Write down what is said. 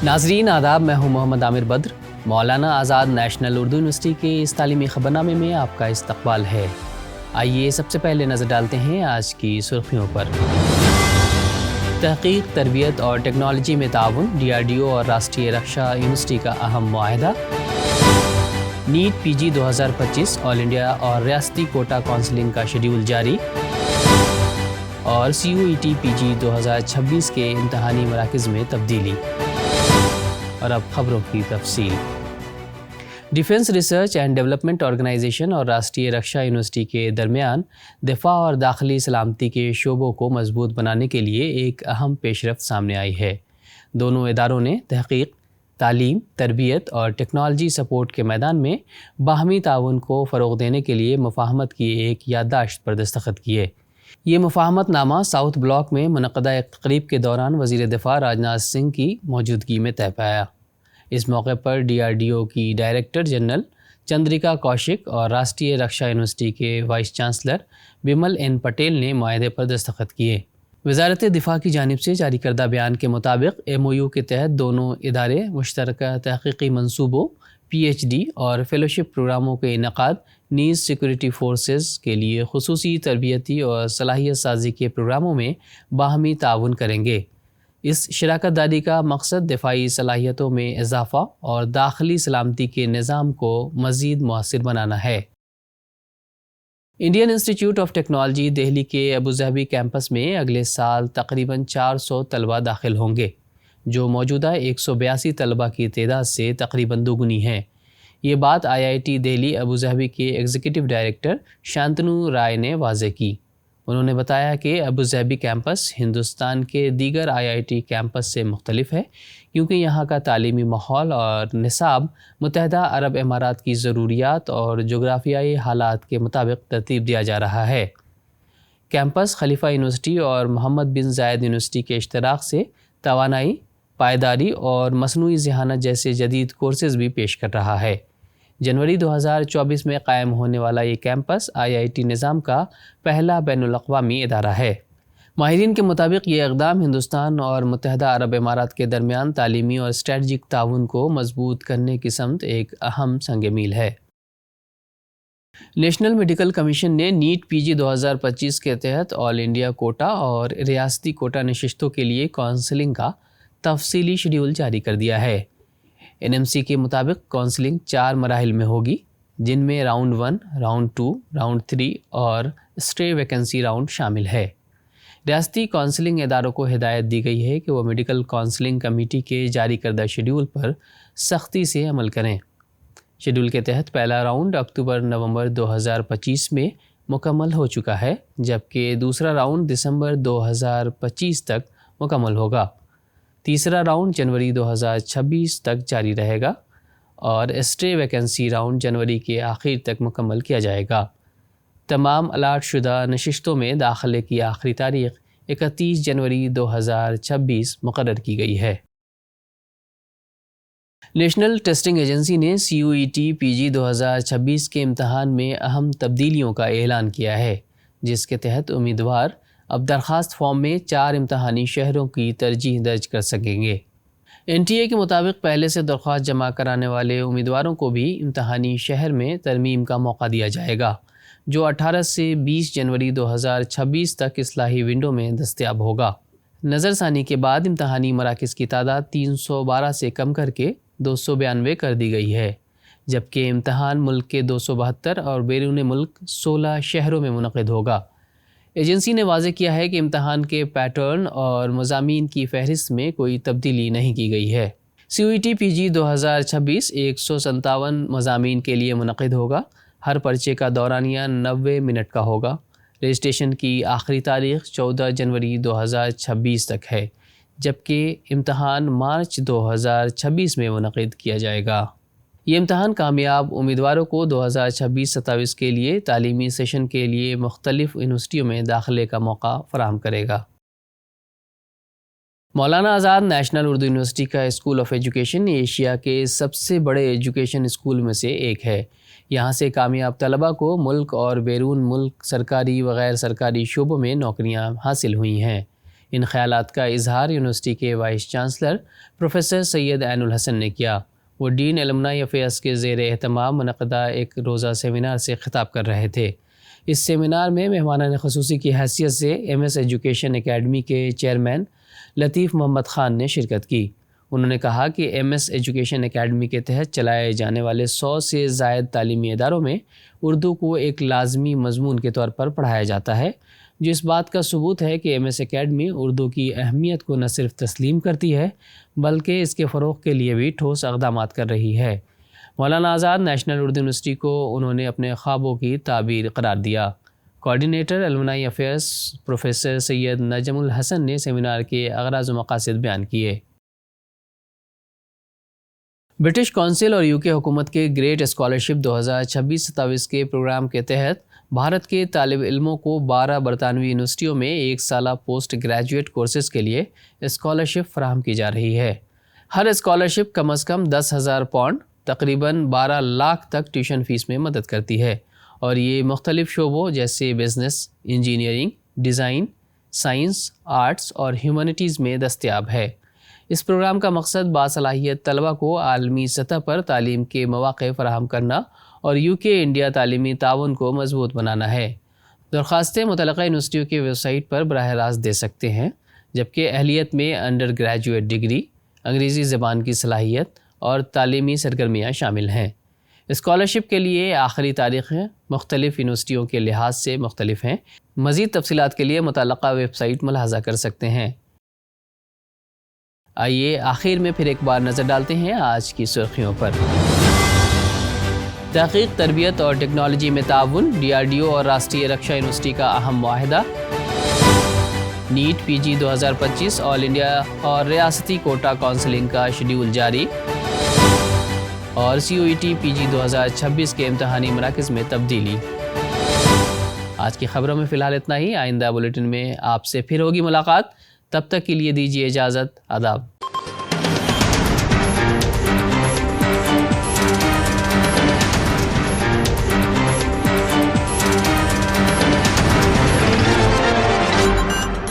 ناظرین آداب، میں ہوں محمد عامر بدر۔ مولانا آزاد نیشنل اردو یونیورسٹی کے اس تعلیمی خبرنامے میں آپ کا استقبال ہے۔ آئیے سب سے پہلے نظر ڈالتے ہیں آج کی سرخیوں پر۔ تحقیق، تربیت اور ٹیکنالوجی میں تعاون، DRDO اور راشٹریہ رکشا یونیورسٹی کا اہم معاہدہ۔ نیٹ PG 2025 آل انڈیا اور ریاستی کوٹا کونسلنگ کا شیڈیول جاری۔ اور CUET PG 2026 کے امتحانی مراکز میں تبدیلی۔ اور اب خبروں کی تفصیل۔ Defence research and development organisation اور راشٹریہ رکشا یونیورسٹی کے درمیان دفاع اور داخلی سلامتی کے شعبوں کو مضبوط بنانے کے لیے ایک اہم پیش رفت سامنے آئی ہے۔ دونوں اداروں نے تحقیق، تعلیم، تربیت اور ٹیکنالوجی سپورٹ کے میدان میں باہمی تعاون کو فروغ دینے کے لیے مفاہمت کی ایک یادداشت پر دستخط کیے۔ یہ مفاہمت نامہ ساؤتھ بلاک میں منعقدہ ایک تقریب کے دوران وزیر دفاع راجناتھ سنگھ کی موجودگی میں طے پایا۔ اس موقع پر DRDO کی ڈائریکٹر جنرل چندریکا کوشک اور راشٹریہ رکشا یونیورسٹی کے وائس چانسلر بمل N پٹیل نے معاہدے پر دستخط کیے۔ وزارت دفاع کی جانب سے جاری کردہ بیان کے مطابق MOU کے تحت دونوں ادارے مشترکہ تحقیقی منصوبوں، PhD اور فیلوشپ پروگراموں کے انعقاد، نیز سیکورٹی فورسز کے لیے خصوصی تربیتی اور صلاحیت سازی کے پروگراموں میں باہمی تعاون کریں گے۔ اس شراکت داری کا مقصد دفاعی صلاحیتوں میں اضافہ اور داخلی سلامتی کے نظام کو مزید مؤثر بنانا ہے۔ انڈین انسٹی ٹیوٹ آف ٹیکنالوجی دہلی کے ابوظہبی کیمپس میں اگلے سال تقریباً 400 طلبہ داخل ہوں گے، جو موجودہ 182 طلبہ کی تعداد سے تقریباً دوگنی ہے۔ یہ بات IIT دہلی ابوظہبی کے ایگزیکٹو ڈائریکٹر شانتنو رائے نے واضح کی۔ انہوں نے بتایا کہ ابوظہبی کیمپس ہندوستان کے دیگر IIT کیمپس سے مختلف ہے، کیونکہ یہاں کا تعلیمی ماحول اور نصاب متحدہ عرب امارات کی ضروریات اور جغرافیائی حالات کے مطابق ترتیب دیا جا رہا ہے۔ کیمپس خلیفہ یونیورسٹی اور محمد بن زائد یونیورسٹی کے اشتراک سے توانائی، پائیداری اور مصنوعی ذہانت جیسے جدید کورسز بھی پیش کر رہا ہے۔ جنوری 2024 میں قائم ہونے والا یہ کیمپس IIT نظام کا پہلا بین الاقوامی ادارہ ہے۔ ماہرین کے مطابق یہ اقدام ہندوستان اور متحدہ عرب امارات کے درمیان تعلیمی اور اسٹریٹجک تعاون کو مضبوط کرنے کی سمت ایک اہم سنگ میل ہے۔ نیشنل میڈیکل کمیشن نے نیٹ PG 2025 کے تحت آل انڈیا کوٹا اور ریاستی کوٹا نشستوں کے لیے کونسلنگ کا تفصیلی شیڈیول جاری کر دیا ہے۔ NMC کے مطابق کونسلنگ 4 مراحل میں ہوگی، جن میں راؤنڈ 1، راؤنڈ 2، راؤنڈ 3 اور اسٹے ویکنسی راؤنڈ شامل ہے۔ ریاستی کونسلنگ اداروں کو ہدایت دی گئی ہے کہ وہ میڈیکل کونسلنگ کمیٹی کے جاری کردہ شیڈیول پر سختی سے عمل کریں۔ شیڈیول کے تحت پہلا راؤنڈ اکتوبر-نومبر 2025 میں مکمل ہو چکا ہے، جبکہ دوسرا راؤنڈ دسمبر 2025 تک مکمل ہوگا۔ تیسرا راؤنڈ جنوری 2026 تک جاری رہے گا اور اسٹے ویکنسی راؤنڈ جنوری کے آخر تک مکمل کیا جائے گا۔ تمام الاٹ شدہ نشستوں میں داخلے کی آخری تاریخ 31 جنوری 2026 مقرر کی گئی ہے۔ نیشنل ٹیسٹنگ ایجنسی نے CUET PG 2026 کے امتحان میں اہم تبدیلیوں کا اعلان کیا ہے، جس کے تحت امیدوار اب درخواست فارم میں 4 امتحانی شہروں کی ترجیح درج کر سکیں گے۔ NTA کے مطابق پہلے سے درخواست جمع کرانے والے امیدواروں کو بھی امتحانی شہر میں ترمیم کا موقع دیا جائے گا، جو 18 سے 20 جنوری 2026 تک اصلاحی ونڈو میں دستیاب ہوگا۔ نظر ثانی کے بعد امتحانی مراکز کی تعداد 312 سے کم کر کے 292 کر دی گئی ہے، جبکہ امتحان ملک کے 272 اور بیرون ملک 16 شہروں میں منعقد ہوگا۔ ایجنسی نے واضح کیا ہے کہ امتحان کے پیٹرن اور مضامین کی فہرست میں کوئی تبدیلی نہیں کی گئی ہے۔ CUET PG 2026 157 مضامین کے لیے منعقد ہوگا۔ ہر پرچے کا دورانیہ 90 منٹ کا ہوگا۔ رجسٹریشن کی آخری تاریخ 14 جنوری 2026 تک ہے، جبکہ امتحان مارچ 2026 میں منعقد کیا جائے گا۔ یہ امتحان کامیاب امیدواروں کو 2026-27 کے لیے تعلیمی سیشن کے لیے مختلف یونیورسٹیوں میں داخلے کا موقع فراہم کرے گا۔ مولانا آزاد نیشنل اردو یونیورسٹی کا اسکول آف ایجوکیشن ایشیا کے سب سے بڑے ایجوکیشن اسکول میں سے ایک ہے۔ یہاں سے کامیاب طلباء کو ملک اور بیرون ملک سرکاری و غیر سرکاری شعبوں میں نوکریاں حاصل ہوئی ہیں۔ ان خیالات کا اظہار یونیورسٹی کے وائس چانسلر پروفیسر سید عین الحسن نے کیا۔ وہ ڈین ایلومنائی افیئرز کے زیر اہتمام منعقدہ ایک روزہ سیمینار سے خطاب کر رہے تھے۔ اس سیمینار میں مہمانان خصوصی کی حیثیت سے ایم ایس ایجوکیشن اکیڈمی کے چیئرمین لطیف محمد خان نے شرکت کی۔ انہوں نے کہا کہ ایم ایس ایجوکیشن اکیڈمی کے تحت چلائے جانے والے 100 سے زائد تعلیمی اداروں میں اردو کو ایک لازمی مضمون کے طور پر پڑھایا جاتا ہے، جو اس بات کا ثبوت ہے کہ ایم ایس اکیڈمی اردو کی اہمیت کو نہ صرف تسلیم کرتی ہے بلکہ اس کے فروغ کے لیے بھی ٹھوس اقدامات کر رہی ہے۔ مولانا آزاد نیشنل اردو یونیورسٹی کو انہوں نے اپنے خوابوں کی تعبیر قرار دیا۔ کوارڈینیٹر ایلومنائی افیئرز پروفیسر سید نجم الحسن نے سیمینار کے اغراض و مقاصد بیان کیے۔ برٹش کونسل اور یو کے حکومت کے گریٹ اسکالرشپ 2026-27 کے پروگرام کے تحت بھارت کے طالب علموں کو 12 برطانوی یونیورسٹیوں میں ایک سالہ پوسٹ گریجویٹ کورسز کے لیے اسکالرشپ فراہم کی جا رہی ہے۔ ہر اسکالرشپ کم از کم 10,000 پاؤنڈ تقریباً 12 لاکھ تک ٹیوشن فیس میں مدد کرتی ہے، اور یہ مختلف شعبوں جیسے business, engineering, design, science, arts اور ہیومینٹیز میں دستیاب ہے۔ اس پروگرام کا مقصد باصلاحیت طلبہ کو عالمی سطح پر تعلیم کے مواقع فراہم کرنا اور یو کے انڈیا تعلیمی تعاون کو مضبوط بنانا ہے۔ درخواستیں متعلقہ یونیورسٹیوں کی ویب سائٹ پر براہ راست دے سکتے ہیں، جبکہ اہلیت میں انڈر گریجویٹ ڈگری، انگریزی زبان کی صلاحیت اور تعلیمی سرگرمیاں شامل ہیں۔ اسکالرشپ کے لیے آخری تاریخیں مختلف یونیورسٹیوں کے لحاظ سے مختلف ہیں۔ مزید تفصیلات کے لیے متعلقہ ویب سائٹ ملاحظہ کر سکتے ہیں۔ آئیے آخر میں پھر ایک بار نظر ڈالتے ہیں آج کی سرخیوں پر۔ تحقیق، تربیت اور ٹیکنالوجی میں تعاون، DRDO اور راشٹریہ رکشا یونیورسٹی کا اہم معاہدہ۔ نیٹ PG 2025 آل انڈیا اور ریاستی کوٹا کونسلنگ کا شیڈیول جاری، اور CUET PG 2026 کے امتحانی مراکز میں تبدیلی۔ آج کی خبروں میں فی الحال اتنا ہی۔ آئندہ بلیٹن میں آپ سے پھر ہوگی ملاقات، تب تک کے لیے دیجیے اجازت۔ آداب۔